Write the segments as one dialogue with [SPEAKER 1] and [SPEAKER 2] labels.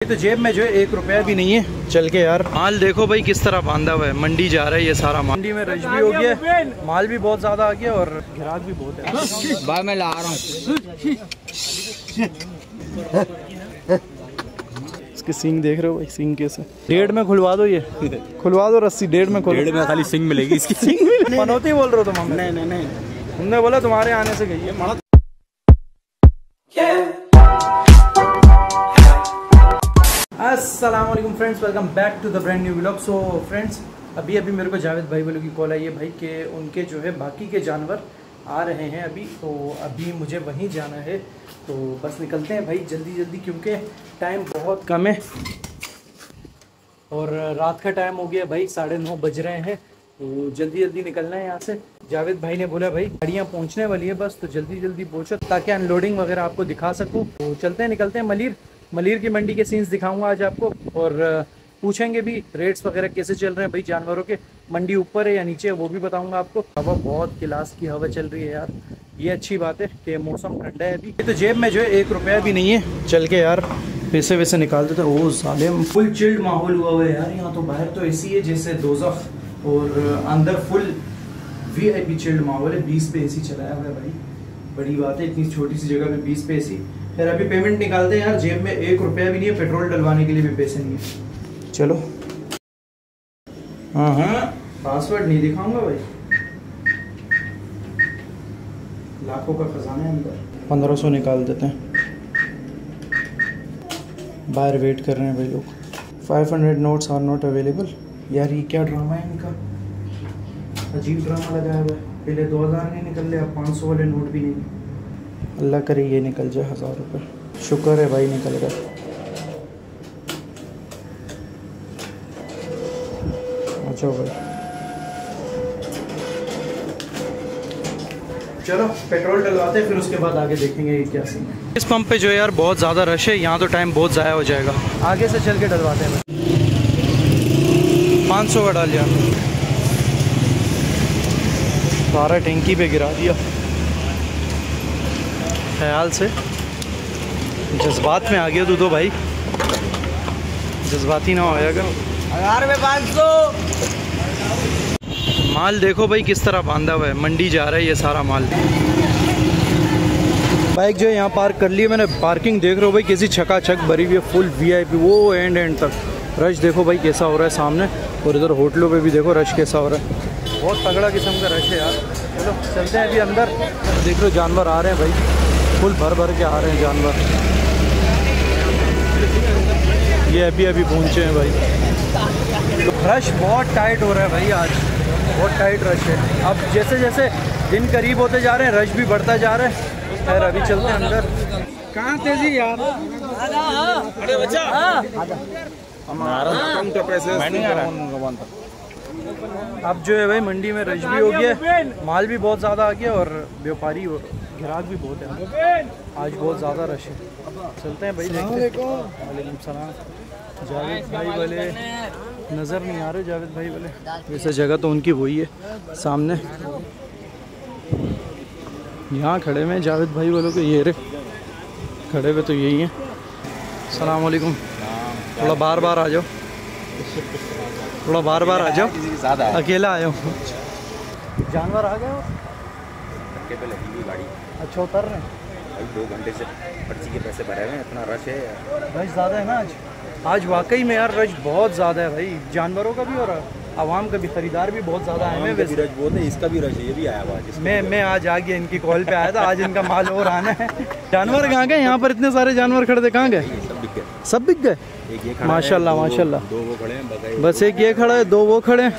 [SPEAKER 1] तो जेब में जो है 1 रुपया भी नहीं है। चल के यार माल देखो भाई किस तरह बांधा हुआ है। मंडी जा रहा है ये सारा माल। मंडी में रश भी हो गया, माल भी बहुत ज्यादा आ गया और ग्राहक भी बहुत है।
[SPEAKER 2] भाई मैं ला रहा हूँ।
[SPEAKER 1] इसके सींग देख रहे हो भाई, सींग कैसे। 1.5 में खुलवा दो, ये खुलवा दो रस्सी। 1.5 में
[SPEAKER 2] 1.5 में खाली सींग मिलेगी इसकी।
[SPEAKER 1] सींग मिलेगी। मनोती बोल रहे हो तुम? नहीं, तुमने बोला तुम्हारे आने से गई है। अस्सलाम वालेकुम friends, welcome back to the brand new vlog. So friends, अभी मेरे को जावेद भाई वालों की कॉल आई है भाई कि उनके जो है बाकी के जानवर आ रहे हैं अभी, तो अभी मुझे वहीं जाना है। तो बस निकलते हैं भाई जल्दी क्योंकि टाइम बहुत कम है और रात का टाइम हो गया भाई, 9:30 बज रहे हैं। तो जल्दी निकलना है यहाँ से। जावेद भाई ने बोला भाई गाड़ियाँ पहुँचने वाली है बस, तो जल्दी पहुँचो ताकि अनलोडिंग वगैरह आपको दिखा सकूँ। तो चलते हैं, निकलते हैं। मलीर की मंडी के सीन्स दिखाऊंगा आज आपको और पूछेंगे भी रेट्स वगैरह कैसे चल रहे हैं भाई जानवरों के। मंडी ऊपर है या नीचे है वो भी बताऊंगा आपको। हवा बहुत क्लास की हवा चल रही है यार, ये अच्छी बात है कि मौसम ठंडा है अभी। तो जेब में जो है 1 रुपया भी नहीं है। चल के यार पैसे वैसे निकाल देते। ओ साले फुल चिल्ड माहौल हुआ है यार यहाँ तो। बाहर तो ऐसी है जैसे दोज़ख और अंदर फुल VIP चिल्ड माहौल है। 20 पे AC चलाया हुआ है भाई, बड़ी बात है इतनी छोटी सी जगह में 20 पे AC। फिर अभी पेमेंट निकालते हैं यार। जेब में 1 रुपया भी नहीं है, पेट्रोल डलवाने के लिए भी पैसे नहीं है। चलो हाँ, पासवर्ड नहीं दिखाऊंगा भाई, लाखों का खजाना है अंदर। 1500 निकाल देते हैं। बाहर वेट कर रहे हैं भाई लोग। 500 नोट्स आर नॉट अवेलेबल। यार ये क्या ड्रामा है इनका, अजीब ड्रामा लगाया हुआ है। पहले 2000 नहीं निकल रहे, अब 500 वाले नोट भी नहीं। अल्लाह करे ये निकल जाए 1000 रुपये। शुक्र है भाई निकल गया। अच्छा भाई चलो पेट्रोल डलवाते हैं, फिर उसके बाद आगे देखेंगे ये क्या सीन है। इस पंप पे जो है यार बहुत ज़्यादा रश है, यहाँ तो टाइम बहुत ज़ाया हो जाएगा। आगे से चल के डलवाते हैं। 500 का डाल दिया, सारा टैंकी पे गिरा दिया। ख्याल से जज्बात में आ गया तू तो भाई, जज्बाती ना हो जाएगा।
[SPEAKER 2] 500
[SPEAKER 1] माल देखो भाई किस तरह बांधा हुआ है। मंडी जा रहा है ये सारा माल। बाइक जो है यहाँ पार्क कर ली है मैंने। पार्किंग देख रहे हो भाई कैसी छकाछक भरी हुई है, फुल VIP वो एंड तक। रश देखो भाई कैसा हो रहा है सामने, और इधर होटलों पे भी देखो रश कैसा हो रहा है। बहुत तगड़ा किस्म का रश है यार। चलो चलते हैं अभी अंदर। देख रहे हो जानवर आ रहे हैं भाई, फुल भर के आ रहे हैं जानवर। ये अभी पहुँचे हैं भाई। तो रश बहुत टाइट हो रहा है भाई, आज बहुत टाइट रश है। अब जैसे दिन करीब होते जा रहे हैं रश भी बढ़ता जा रहा है। खैर अभी चलते हैं अंदर। कहाँ तेजी यार, अरे बच्चा तो पैसे नहीं आ रहा। अब जो है भाई मंडी में रश भी हो गया, माल भी बहुत ज़्यादा आ गया और व्यापारी ग्राहक भी बहुत है। आज बहुत ज़्यादा रश है। चलते हैं भाई देखते हैं। वालेकुम सलाम। जावेद भाई वाले नज़र नहीं आ रहे, जावेद भाई वाले। वैसे जगह तो उनकी वही है सामने, यहाँ खड़े में जावेद भाई वालों के। ये रे खड़े हुए तो यही हैं। सलाम वालेकुम। थोड़ा बार आ जाओ, थोड़ा बार आ जाओ। अकेला आया हूँ। जानवर आ गए
[SPEAKER 3] पे लगी हुई गाड़ी।
[SPEAKER 1] अच्छा उतर रहे हैं
[SPEAKER 3] भाई, 2 घंटे से पर्ची के पैसे भरे हुए हैं। इतना रश है,
[SPEAKER 1] रश ज़्यादा है ना आज वाकई में यार। रश बहुत ज़्यादा है भाई, जानवरों का भी और आवाम का भी। खरीदार भी बहुत ज़्यादा आए हैं।
[SPEAKER 3] वैसे रश बहुत है, इसका भी रश है, ये भी आया हुआ है।
[SPEAKER 1] मैं आज आ गया, इनकी कॉल पे आया था। आज इनका माल और आना है। जानवर कहाँ गए? यहाँ पर इतने सारे जानवर खड़े थे, कहाँ गए? सब बिक गए। माशाल्लाह माशाल्लाह।
[SPEAKER 3] 2 वो खड़े हैं
[SPEAKER 1] बस, एक ये खड़ा है, 2 वो खड़े हैं,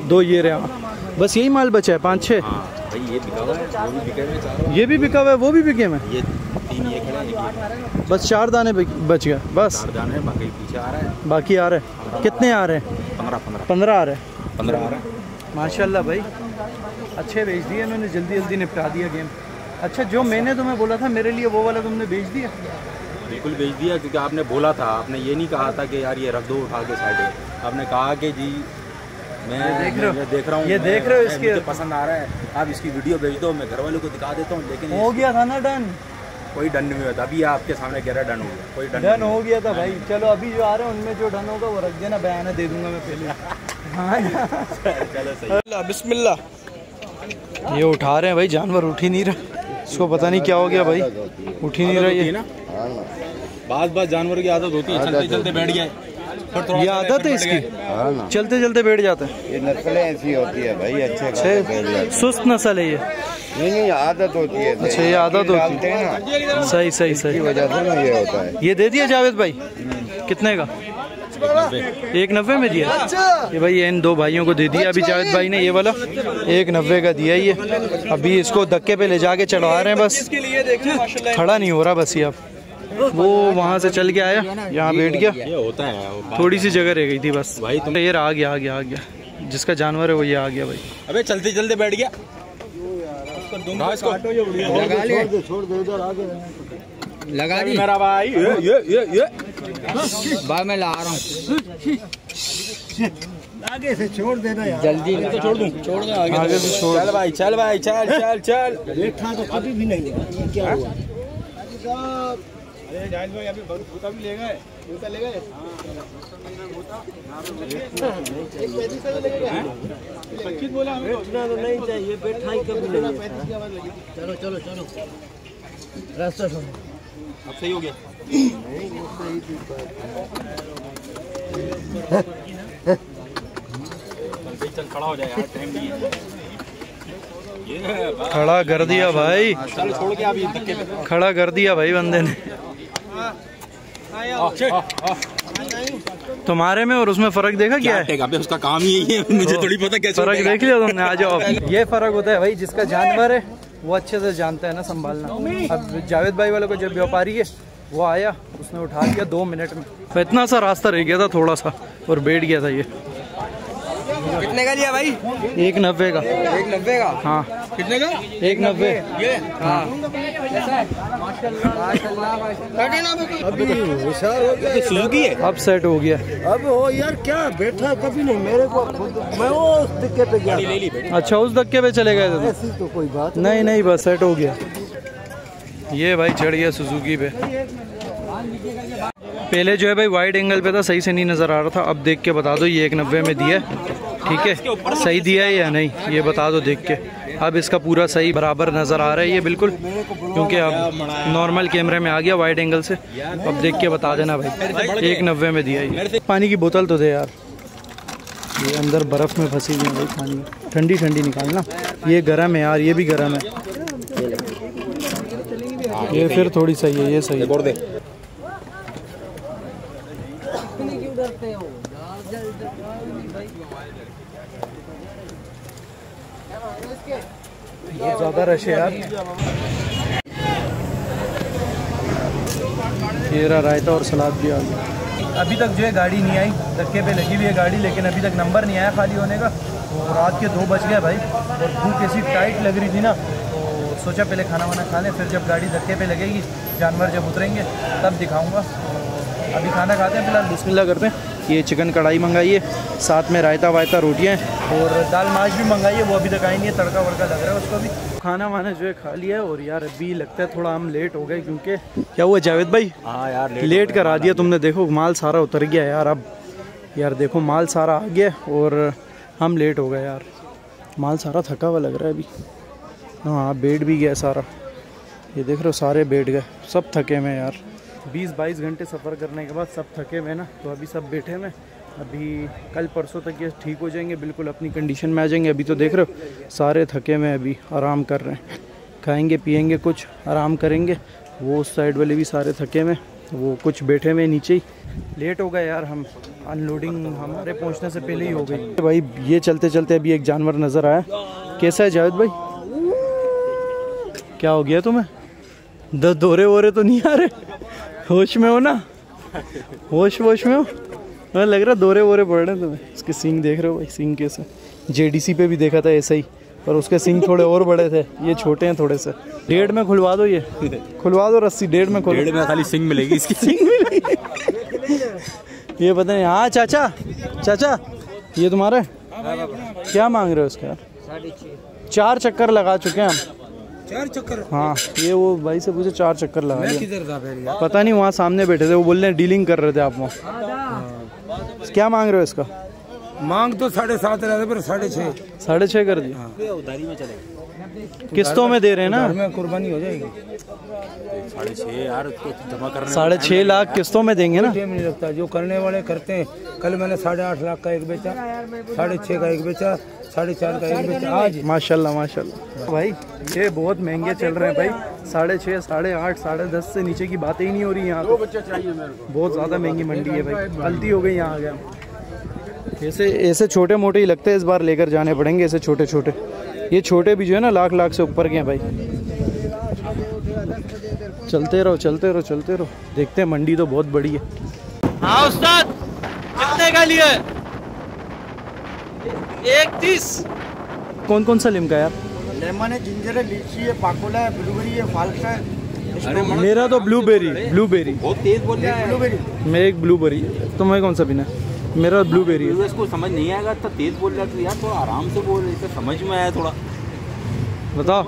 [SPEAKER 1] 2 ये रहे। बस यही माल बचा है, 5-6।
[SPEAKER 3] ये बिका हुआ है, वो भी बिके हुए।
[SPEAKER 1] ये भी बिका हुआ है, वो भी बिके में।
[SPEAKER 3] ये 3 ये खड़े हैं,
[SPEAKER 1] बस 4 दाने बच गए बस।
[SPEAKER 3] 4 दाने हैं, बाकी पीछे आ रहा है।
[SPEAKER 1] बाकी आ रहे हैं। कितने आ रहे हैं? 15 आ रहे हैं।
[SPEAKER 3] 15 आ रहा है।
[SPEAKER 1] माशाल्लाह भाई, अच्छे बेच दिए इन्होंने, जल्दी निपटा दिया गेम। अच्छा, जो मैंने तुम्हें बोला था मेरे लिए वो वाला तुमने बेच दिया?
[SPEAKER 3] बिल्कुल बेच दिया, क्योंकि आपने बोला था, आपने ये नहीं कहा था कि यार ये रख दो उठा के साइड। आपने कहा कि जी मैं देख रहा हूँ,
[SPEAKER 1] ये देख रहे हो, इसके
[SPEAKER 3] मुझे पसंद आ रहा है, आप इसकी वीडियो भेज दो, मैं घर वालों को दिखा देता हूँ। लेकिन
[SPEAKER 1] हो गया था ना डन।
[SPEAKER 3] कोई डन नहीं हुआ था। अभी आपके सामने कह रहा डन हो गया, कोई
[SPEAKER 1] डन हो गया था भाई। चलो अभी जो आ रहे हैं उनमें जो डन होगा वो रख देना, बयाना दे दूंगा मैं पहले। हाँ
[SPEAKER 3] चलो सही।
[SPEAKER 1] बिस्मिल्लाह। ये उठा रहे हैं भाई, जानवर उठ ही नहीं रहा, इसको पता नहीं क्या हो गया भाई, उठ ही नहीं रहा ये ना।
[SPEAKER 3] बात जानवर की आदत होती है, चलते चलते बैठ गया,
[SPEAKER 1] ये आदत है इसकी, चलते चलते बैठ जाता है।
[SPEAKER 4] ये नस्लें ऐसी होती है भाई, अच्छे
[SPEAKER 1] सुस्त नस्ल है ये।
[SPEAKER 4] नहीं आदत होती है।
[SPEAKER 1] अच्छा ये आदत होती है, सही सही सही
[SPEAKER 4] वजह से ना ये होता है।
[SPEAKER 1] ये दे दिया जावेद भाई, कितने का? 190 में दिया ये भाई। इन दो भाइयों को दे दिया अभी जावेद भाई ने, ये वाला 190 का दिया ये। अभी इसको धक्के पे ले जाके चढ़वा रहे हैं, बस खड़ा नहीं हो रहा बस ये। अब वो वहाँ से चल के आया, यहाँ बैठ गया,
[SPEAKER 3] ये होता है,
[SPEAKER 1] थोड़ी सी जगह रह गई थी बस
[SPEAKER 3] भाई। तुम
[SPEAKER 1] ये आ गया आ गया आ गया, जिसका जानवर है वो ये आ गया भाई।
[SPEAKER 3] अबे चलते चलते बैठ गया,
[SPEAKER 2] लगा दी
[SPEAKER 3] मेरा भाई। ये
[SPEAKER 2] बाद में ला रहा हूँ,
[SPEAKER 4] आगे से छोड़ देना यार,
[SPEAKER 2] जल्दी
[SPEAKER 3] तो छोड़ दूं, छोड़ दो
[SPEAKER 1] आगे से छोड़।
[SPEAKER 3] चल भाई, चल भाई, चल चल चल।
[SPEAKER 4] बैठा तो कभी भी नहीं है, ये क्या हुआ?
[SPEAKER 3] अरे जाहिल भाई, अभी भूता भी ले गए, भूता ले गए। बोला
[SPEAKER 4] बैठना तो नहीं चाहिए, बैठा ही कभी नहीं है। चलो चलो चलो, रास्ता छोड़ो।
[SPEAKER 3] अब सही हो गया। चल खड़ा हो जाए यार, टाइम नहीं है।
[SPEAKER 1] खड़ा कर दिया भाई,
[SPEAKER 3] चल छोड़ के अभी धक्के पे
[SPEAKER 1] खड़ा कर दिया भाई बंदे ने। तुम्हारे में और उसमें फर्क देखा क्या है?
[SPEAKER 3] उसका काम ही यही है, मुझे थोड़ी पता कैसे
[SPEAKER 1] फर्क देख लिया तुमने? आ जाओ। ये फर्क होता है भाई, जिसका जानवर है वो अच्छे से जानता है ना संभालना। अब जावेद भाई वाले को जब व्यापारी है वो आया, उसने उठा लिया 2 मिनट में। इतना सा रास्ता रह गया था थोड़ा सा और बैठ गया था ये।
[SPEAKER 2] कितने का लिया भाई?
[SPEAKER 1] 190 का।
[SPEAKER 2] 190 का?
[SPEAKER 1] हाँ
[SPEAKER 2] कितने का?
[SPEAKER 1] 190।
[SPEAKER 2] ये
[SPEAKER 1] हाँ
[SPEAKER 4] अभी होशियार हो गया,
[SPEAKER 3] सुजुकी है।
[SPEAKER 1] अब सेट हो गया।
[SPEAKER 4] अब हो यार, क्या बैठा कभी नहीं। मेरे को खुद, मैं वो उस टिक्के पे गया था।
[SPEAKER 1] अच्छा उस धक्के पे चले गए थे?
[SPEAKER 4] ऐसी तो कोई बात
[SPEAKER 1] नहीं नहीं, बस सेट हो गया। ये भाई चढ़ गया सुजुकी पे। पहले जो है भाई वाइड एंगल पे था, सही से नहीं नज़र आ रहा था। अब देख के बता दो ये 190 में दिया है, ठीक है? सही दिया है या नहीं ये बता दो देख के। अब इसका पूरा सही बराबर नज़र आ रहा है ये बिल्कुल, क्योंकि अब नॉर्मल कैमरे में आ गया वाइड एंगल से। अब देख के बता देना भाई, 190 में दिया ये। पानी की बोतल तो दे यार, ये अंदर बर्फ़ में फंसी हुई है भाई, पानी ठंडी ठंडी निकालना। ये गर्म है यार, ये भी गर्म है। ये फिर थोड़ी सही है, ये सही है।
[SPEAKER 3] दे
[SPEAKER 1] बहुत ज़्यादा रश है यार। ये रहा रायता और सलाद भी आ गया। अभी तक जो है गाड़ी नहीं आई, धक्के पे लगी हुई है गाड़ी, लेकिन अभी तक नंबर नहीं आया खाली होने का। तो रात के 2 बज गए भाई, और भूख ऐसी टाइट लग रही थी ना, तो सोचा पहले खाना वाना खा लें, फिर जब गाड़ी धक्के पे लगेगी, जानवर जब उतरेंगे तब दिखाऊंगा। अभी खाना खाते हैं, फिलहाल बिस्मिल्लाह करते हैं। ये चिकन कढ़ाई मंगाई है, साथ में रायता वायता रोटियाँ और दाल माश भी मंगाई है, वो अभी तक आई नहीं है, तड़का वड़का लग रहा है उसको भी। खाना वाना जो है खा लिया है। और यार अभी लगता है थोड़ा हम लेट हो गए, क्योंकि क्या हुआ जावेद भाई?
[SPEAKER 3] हाँ यार
[SPEAKER 1] लेट करा दिया तुमने। देखो माल सारा उतर गया यार। अब यार देखो माल सारा आ गया और हम लेट हो गए यार। माल सारा थका हुआ लग रहा है अभी। हाँ बैठ भी गया सारा, ये देख रहे हो सारे बैठ गए, सब थके में यार। 20-22 घंटे सफ़र करने के बाद सब थके हुए ना, तो अभी सब बैठे में। अभी कल परसों तक ये ठीक हो जाएंगे, बिल्कुल अपनी कंडीशन में आ जाएंगे। अभी तो देख रहे हो सारे थके में अभी आराम कर रहे हैं, खाएंगे पिएंगे कुछ, आराम करेंगे। वो उस साइड वाले भी सारे थके में, वो कुछ बैठे में नीचे ही। लेट हो गए यार हम, अनलोडिंग हमारे पहुंचने से पहले ही हो गई भाई। ये चलते चलते अभी एक जानवर नज़र आया। कैसा है जावेद भाई? क्या हो गया तुम्हें? दौरे वोरे तो नहीं आ रहे? होश में हो ना? होश वोश में हो? मुझे लग रहा दौरे वोरे पड़ रहे हैं तुम्हें। इसके सींग देख रहे हो भाई, सींग कैसे? जेडीसी पे भी देखा था ऐसा ही, पर उसके सींग थोड़े और बड़े थे, ये छोटे हैं थोड़े से। 1.5 में खुलवा दो, ये खुलवा दो रस्सी। 1.5 में खुल,
[SPEAKER 3] 1.5 में खाली सिंग मिलेगी इसकी।
[SPEAKER 1] सिंग मिलेगी ये पता नहीं। हाँ चाचा, चाचा ये तुम्हारा क्या मांग रहे हो इसका यार? 4.5 चक्कर लगा चुके हैं हम,
[SPEAKER 2] 4 चक्कर।
[SPEAKER 1] हाँ, ये वो भाई से पूछे 4 चक्कर लगा
[SPEAKER 2] मैं
[SPEAKER 1] दिया।
[SPEAKER 2] किधर था फिर यार?
[SPEAKER 1] पता नहीं, वहाँ सामने बैठे थे, वो बोल रहे हैं डीलिंग कर रहे थे आप वहाँ। क्या मांग रहे हो इसका?
[SPEAKER 2] मांग तो 7.5 रहा था, पर 6.5।
[SPEAKER 1] 6.5 कर दिया।
[SPEAKER 3] उधारी में चले
[SPEAKER 1] किस्तों में दे रहे हैं ना?
[SPEAKER 2] घर में कुर्बानी हो जाएगी।
[SPEAKER 3] 6.5 यार, उसको जमा करने
[SPEAKER 1] 6.5 लाख किस्तों में देंगे ना?
[SPEAKER 2] टाइम नहीं लगता, जो करने वाले करते हैं। कल मैंने 8.5 लाख का एक बेचा, 6.5 का एक बेचा, 4.5 का एक बेचा आज।
[SPEAKER 1] माशाल्लाह माशाल्लाह। भाई ये बहुत महंगे चल रहे हैं भाई, 6.5, 8.5, 10.5 से नीचे की बातें ही नहीं हो रही यहाँ तो। बहुत ज़्यादा महंगी मंडी है भाई, गलती हो गई यहाँ आ गया। ऐसे छोटे मोटे ही लगते हैं, इस बार लेकर जाने पड़ेंगे ऐसे छोटे छोटे। ये छोटे भी जो है ना लाख से ऊपर के हैं भाई। चलते रहो चलते रहो चलते रहो, देखते हैं, मंडी तो बहुत बड़ी है। हाँ उस्ताद, कितने का लिए? 1.30। कौन कौन सा लिमका यार?
[SPEAKER 4] लेमन है, जिंजर है, लीची है, पाकोला है, ब्लूबेरी है, फाल्स है।
[SPEAKER 1] मेरा तो ब्लूबेरी।
[SPEAKER 3] बहुत तेज बोल रहा है।
[SPEAKER 4] ब्लूबेरी।
[SPEAKER 1] मैं एक ब्लूबेरी, तुम्हें कौन सा पीना है? मेरा ब्लूबेरी है।
[SPEAKER 3] इसको समझ नहीं आएगा, तो तेज बोल रहा है यार, थोड़ा आराम से बोल, इसे समझ में आया थोड़ा।
[SPEAKER 1] बताओ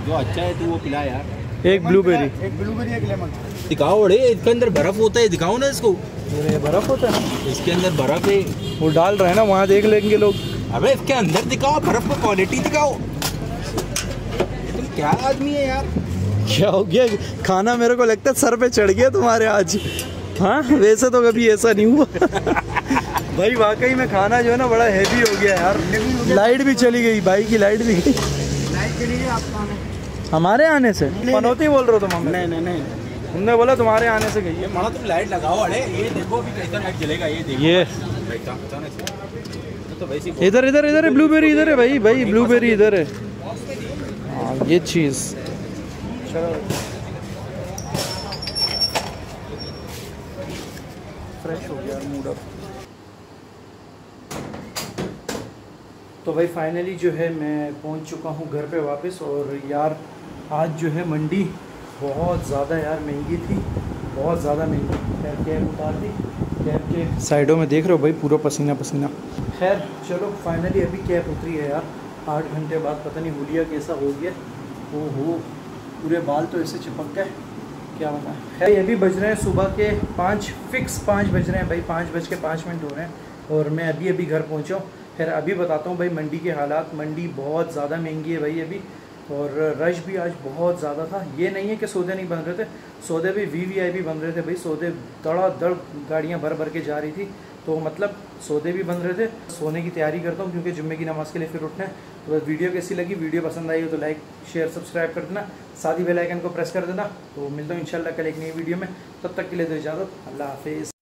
[SPEAKER 3] जो अच्छा है तू वो पिला यार।
[SPEAKER 1] एक ब्लूबेरी।
[SPEAKER 4] एक ब्लूबेरी, एक लेमन।
[SPEAKER 3] दिखाओ, अरे इसके अंदर बर्फ होता है, दिखाओ ना इसको।
[SPEAKER 1] ये बर्फ होता है,
[SPEAKER 3] इसके अंदर बर्फ है।
[SPEAKER 1] वो डाल रहे हैं ना, वहाँ देख लेंगे लोग।
[SPEAKER 3] अबे इसके अंदर दिखाओ, बर्फ को क्वालिटी दिखाओ। तुम क्या आदमी है यार?
[SPEAKER 1] क्या हो गया? खाना मेरे को लगता है सर पे चढ़ गया तुम्हारे आज। हाँ, वैसे तो कभी ऐसा नहीं हुआ। भाई वाकई में खाना जो है ना बड़ा हैवी हो गया यार। लाइट भी चली गई, भाई की लाइट भी गई।
[SPEAKER 4] लाइट चली गई आपका आने?
[SPEAKER 1] हमारे आने से? पनौती बोल रहे हो तुम?
[SPEAKER 4] नहीं।
[SPEAKER 1] हमने बोला तुम्हारे आने से गई है।
[SPEAKER 3] माना तुम लाइट लगाओ। अरे ये देखो अभी कैसा लाइट जलेगा, ये देखो।
[SPEAKER 1] ये
[SPEAKER 3] तो वैसे
[SPEAKER 1] इधर इधर इधर है ब्लूबेरी, इधर है भाई भाई ब्लूबेरी इधर है। हाँ ये चीज़। फ्रेश हो गया मूड अब। तो भाई फाइनली जो है मैं पहुंच चुका हूं घर पे वापस। और यार आज जो है मंडी बहुत ज़्यादा यार महंगी थी, बहुत ज़्यादा महंगी। कैब उतार दी, कैब के साइडों में देख रहे हो भाई पूरा पसीना पसीना। खैर चलो फाइनली अभी कैब उतरी है यार 8 घंटे बाद। पता नहीं हुलिया कैसा हो गया। ओहो, पूरे बाल तो ऐसे चिपक गए, क्या बता है। ये भी बज रहे हैं सुबह के 5 फिक्स 5 बज रहे हैं भाई, 5:05 हो रहे हैं। और मैं अभी घर पहुँचा हूँ। खैर अभी बताता हूँ भाई मंडी के हालात। मंडी बहुत ज़्यादा महंगी है भाई अभी, और रश भी आज बहुत ज़्यादा था। ये नहीं है कि सौदे नहीं बन रहे थे, सौदे भी VVIP बन रहे थे भाई। सौदे धड़ाधड़ गाड़ियाँ भर के जा रही थी, तो मतलब सौदे भी बन रहे थे। सोने की तैयारी करता हूँ क्योंकि जुम्मे की नमाज़ के लिए फिर उठना है। तो वीडियो कैसी लगी? वीडियो पसंद आई हो तो लाइक शेयर सब्सक्राइब कर देना, साथ ही बेल आइकन को प्रेस कर देना। तो मिलता हूँ इंशाल्लाह कल एक नई वीडियो में। तब तक के लिए दो इजाज़त, अल्लाह हाफिज़।